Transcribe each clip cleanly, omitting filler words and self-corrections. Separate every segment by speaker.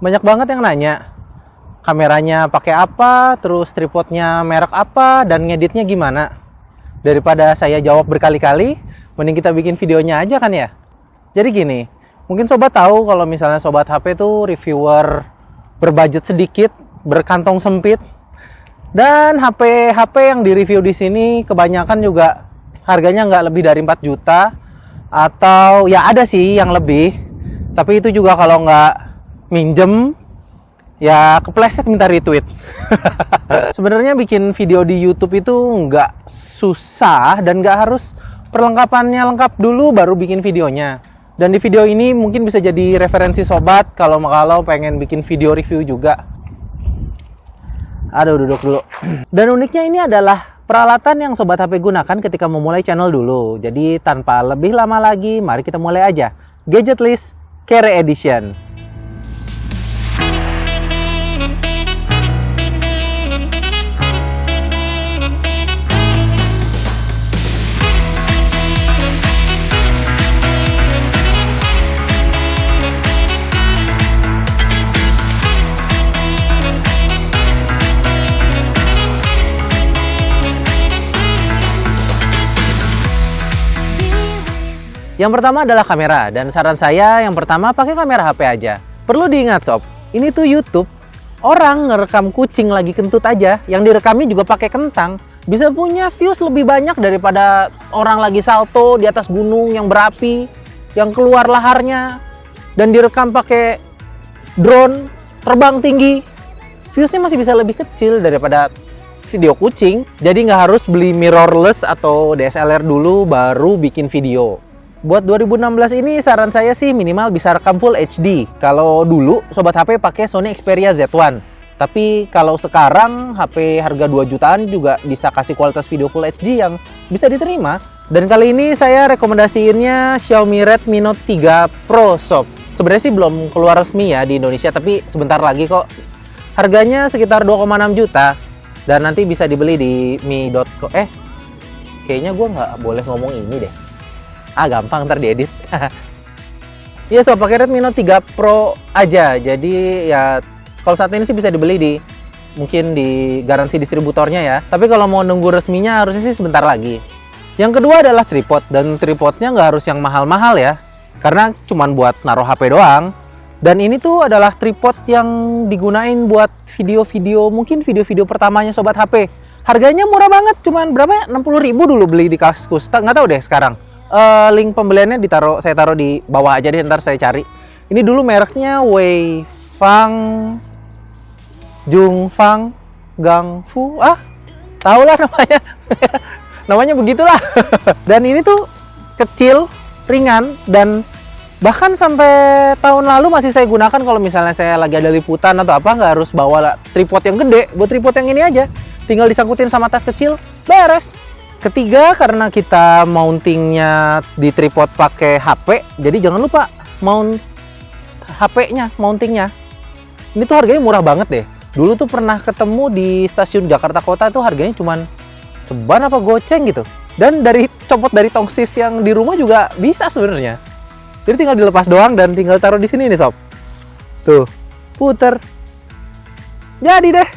Speaker 1: Banyak banget yang nanya, kameranya pakai apa, terus tripodnya merek apa, dan ngeditnya gimana. Daripada saya jawab berkali-kali, mending kita bikin videonya aja kan ya. Jadi gini, mungkin sobat tahu kalau misalnya sobat HP tuh reviewer berbudget sedikit, berkantong sempit, dan HP yang direview di sini kebanyakan juga harganya nggak lebih dari 4 juta, atau ya ada sih yang lebih, tapi itu juga kalau nggak minjem ya kepleset minta retweet. Sebenarnya bikin video di YouTube itu nggak susah dan nggak harus perlengkapannya lengkap dulu baru bikin videonya. Dan di video ini mungkin bisa jadi referensi sobat kalau pengen bikin video review juga. Aduh, duduk dulu. Dan uniknya ini adalah peralatan yang sobat HP gunakan ketika memulai channel dulu. Jadi tanpa lebih lama lagi, mari kita mulai aja. Gadget List Care Edition. Yang pertama adalah kamera, dan saran saya yang pertama pakai kamera HP aja. Perlu diingat sob, ini tuh YouTube. Orang ngerekam kucing lagi kentut aja, yang direkamnya juga pakai kentang, bisa punya views lebih banyak daripada orang lagi salto di atas gunung yang berapi, yang keluar laharnya, dan direkam pakai drone terbang tinggi. Viewsnya masih bisa lebih kecil daripada video kucing. Jadi nggak harus beli mirrorless atau DSLR dulu baru bikin video. Buat 2016 ini saran saya sih minimal bisa rekam Full HD. Kalau dulu sobat HP pakai Sony Xperia Z1. Tapi kalau sekarang HP harga 2 jutaan juga bisa kasih kualitas video Full HD yang bisa diterima. Dan kali ini saya rekomendasiinnya Xiaomi Redmi Note 3 Pro sob. Sebenarnya sih belum keluar resmi ya di Indonesia, tapi sebentar lagi kok. Harganya sekitar 2,6 juta dan nanti bisa dibeli di mi.co. Kayaknya gue nggak boleh ngomong ini deh. Gampang ntar diedit. Iya sob, pakai Redmi Note 3 Pro aja. Jadi ya kalau saat ini sih bisa dibeli mungkin di garansi distributornya ya. Tapi kalau mau nunggu resminya harusnya sih sebentar lagi. Yang kedua adalah tripod, dan tripodnya nggak harus yang mahal-mahal ya, karena cuman buat naruh HP doang. Dan ini tuh adalah tripod yang digunain buat video-video, mungkin video-video pertamanya sobat HP. Harganya murah banget, cuman berapa ya? 60.000 dulu beli di Kaskus. Nggak tahu deh sekarang. Link pembeliannya saya taruh di bawah aja deh, ntar saya cari. Ini dulu mereknya Weifang Jungfang Gangfu. Tahu lah namanya. Namanya begitulah. Dan ini tuh kecil, ringan, dan bahkan sampai tahun lalu masih saya gunakan kalau misalnya saya lagi ada liputan atau apa, nggak harus bawa tripod yang gede. Buat tripod yang ini aja, tinggal disangkutin sama tas kecil, beres. Ketiga, karena kita mountingnya di tripod pakai HP, jadi jangan lupa mount HP-nya, mountingnya. Ini tuh harganya murah banget deh. Dulu tuh pernah ketemu di stasiun Jakarta Kota tuh harganya cuman ceban apa goceng gitu. Dan copot dari tongsis yang di rumah juga bisa sebenarnya. Jadi tinggal dilepas doang dan tinggal taruh di sini nih sob. Tuh, puter. Jadi deh.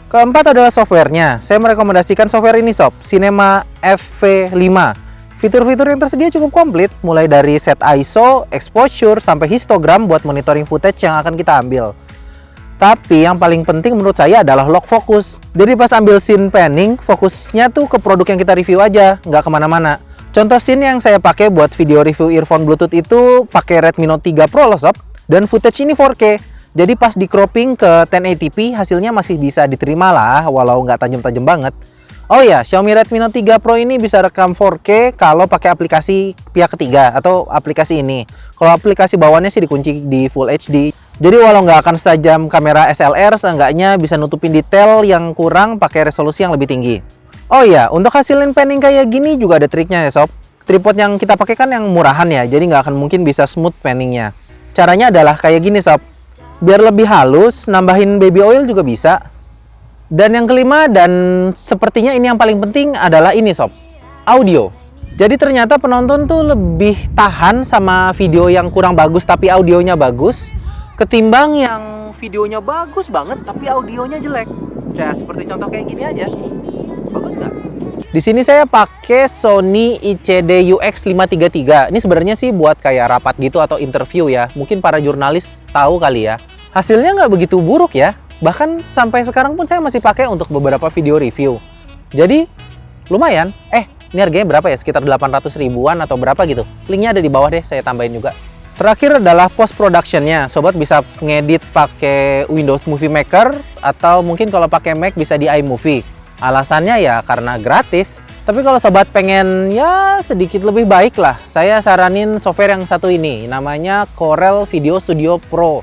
Speaker 1: Keempat adalah softwarenya. Saya merekomendasikan software ini sob, Cinema FV5. Fitur-fitur yang tersedia cukup komplit, mulai dari set ISO, exposure, sampai histogram buat monitoring footage yang akan kita ambil. Tapi yang paling penting menurut saya adalah lock focus. Jadi pas ambil scene panning, fokusnya tuh ke produk yang kita review aja, nggak kemana-mana. Contoh scene yang saya pakai buat video review earphone Bluetooth itu pakai Redmi Note 3 Pro loh sob. Dan footage ini 4K. Jadi pas di cropping ke 1080p hasilnya masih bisa diterima lah, walau nggak tajam-tajam banget. Oh ya, Xiaomi Redmi Note 3 Pro ini bisa rekam 4K kalau pakai aplikasi pihak ketiga atau aplikasi ini. Kalau aplikasi bawaannya sih dikunci di Full HD. Jadi walau nggak akan setajam kamera SLR, seenggaknya bisa nutupin detail yang kurang pakai resolusi yang lebih tinggi. Oh ya, untuk hasilin panning kayak gini juga ada triknya ya sob. Tripod yang kita pakai kan yang murahan ya, jadi nggak akan mungkin bisa smooth panningnya. Caranya adalah kayak gini sob. Biar lebih halus, nambahin baby oil juga bisa. Dan yang kelima, dan sepertinya ini yang paling penting adalah ini sob, audio. Jadi ternyata penonton tuh lebih tahan sama video yang kurang bagus tapi audionya bagus ketimbang yang videonya bagus banget tapi audionya jelek. Ya seperti contoh kayak gini aja. Bagus nggak? Di sini saya pakai Sony ICD UX 533. Ini sebenarnya sih buat kayak rapat gitu atau interview ya. Mungkin para jurnalis tahu kali ya. Hasilnya nggak begitu buruk ya. Bahkan sampai sekarang pun saya masih pakai untuk beberapa video review. Jadi lumayan. Ini harganya berapa ya? Sekitar 800 ribuan atau berapa gitu. Linknya ada di bawah deh, saya tambahin juga. Terakhir adalah post productionnya. Sobat bisa ngedit pakai Windows Movie Maker atau mungkin kalau pakai Mac bisa di iMovie. Alasannya ya karena gratis. Tapi kalau sobat pengen ya sedikit lebih baik lah, saya saranin software yang satu ini. Namanya Corel Video Studio Pro.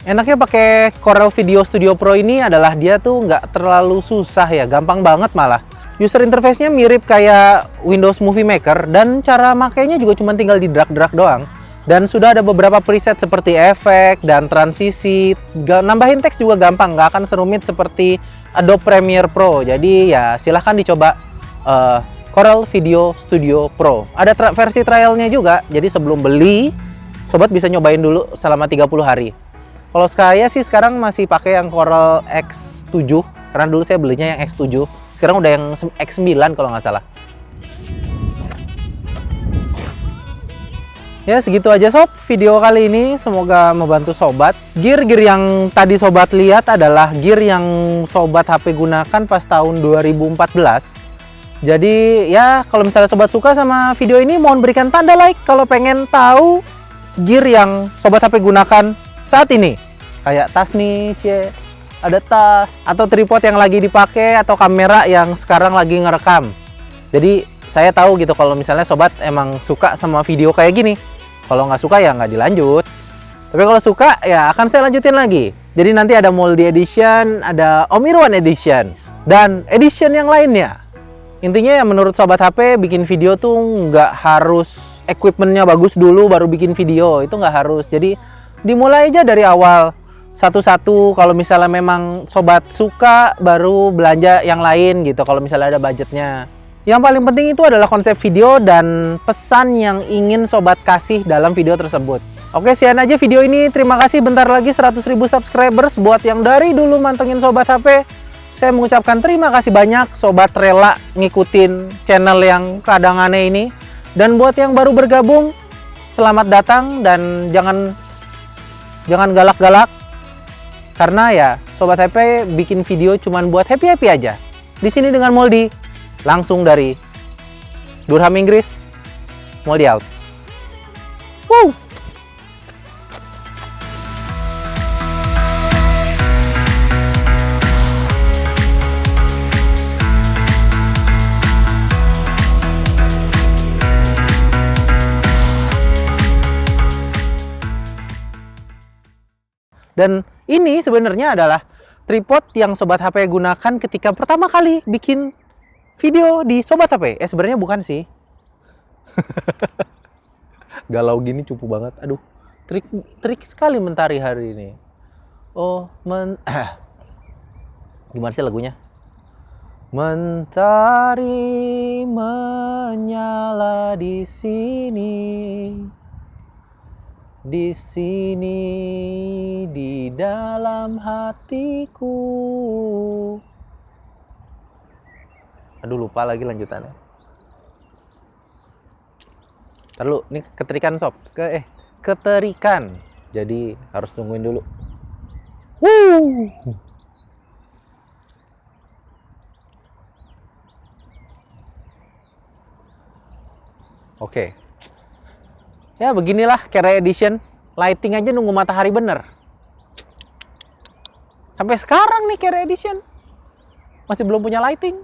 Speaker 1: Enaknya pakai Corel Video Studio Pro ini adalah dia tuh nggak terlalu susah ya, gampang banget malah. User interface-nya mirip kayak Windows Movie Maker dan cara makainya juga cuma tinggal di drag-drag doang. Dan sudah ada beberapa preset seperti efek dan transisi. Nambahin teks juga gampang, nggak akan serumit seperti Adobe Premiere Pro. Jadi ya silahkan dicoba Corel Video Studio Pro. Ada versi trialnya juga, jadi sebelum beli, sobat bisa nyobain dulu selama 30 hari. Kalau saya sih sekarang masih pakai yang Corel X7, karena dulu saya belinya yang X7. Sekarang udah yang X9 kalau nggak salah. Ya segitu aja sob video kali ini, semoga membantu sobat. Gear yang tadi sobat lihat adalah gear yang sobat HP gunakan pas tahun 2014. Jadi ya kalau misalnya sobat suka sama video ini, mohon berikan tanda like kalau pengen tahu gear yang sobat HP gunakan saat ini. Kayak tas nih, ada tas atau tripod yang lagi dipakai atau kamera yang sekarang lagi ngerekam. Jadi saya tahu gitu kalau misalnya sobat emang suka sama video kayak gini. Kalau nggak suka ya nggak dilanjut. Tapi kalau suka ya akan saya lanjutin lagi. Jadi nanti ada Moldy Edition, ada Om Irwan Edition, dan edition yang lainnya. Intinya ya menurut sobat HP bikin video tuh nggak harus equipmentnya bagus dulu baru bikin video. Itu nggak harus. Jadi dimulai aja dari awal. Satu-satu, kalau misalnya memang sobat suka baru belanja yang lain gitu kalau misalnya ada budgetnya. Yang paling penting itu adalah konsep video dan pesan yang ingin sobat kasih dalam video tersebut. Oke, sekian aja video ini. Terima kasih, bentar lagi 100.000 subscribers. Buat yang dari dulu mantengin sobat HP, saya mengucapkan terima kasih banyak. Sobat rela ngikutin channel yang kadang aneh ini. Dan buat yang baru bergabung, selamat datang dan jangan galak-galak. Karena ya sobat HP bikin video cuman buat happy-happy aja. Di sini dengan Moldy, langsung dari Durham Inggris. Moldy out. Woo! Dan ini sebenarnya adalah tripod yang sobat HP gunakan ketika pertama kali bikin video di sobat HP. Sebenarnya bukan sih. Galau gini cupu banget. Aduh, trik sekali mentari hari ini. Gimana sih lagunya? Mentari menyala di sini di dalam hatiku. Aduh, lupa lagi lanjutannya. Ntar lu, ini keterikan sob. Keterikan. Jadi harus tungguin dulu. Woo! Oke. Ya beginilah Kere Edition. Lighting aja nunggu matahari bener. Sampai sekarang nih Kere Edition masih belum punya lighting.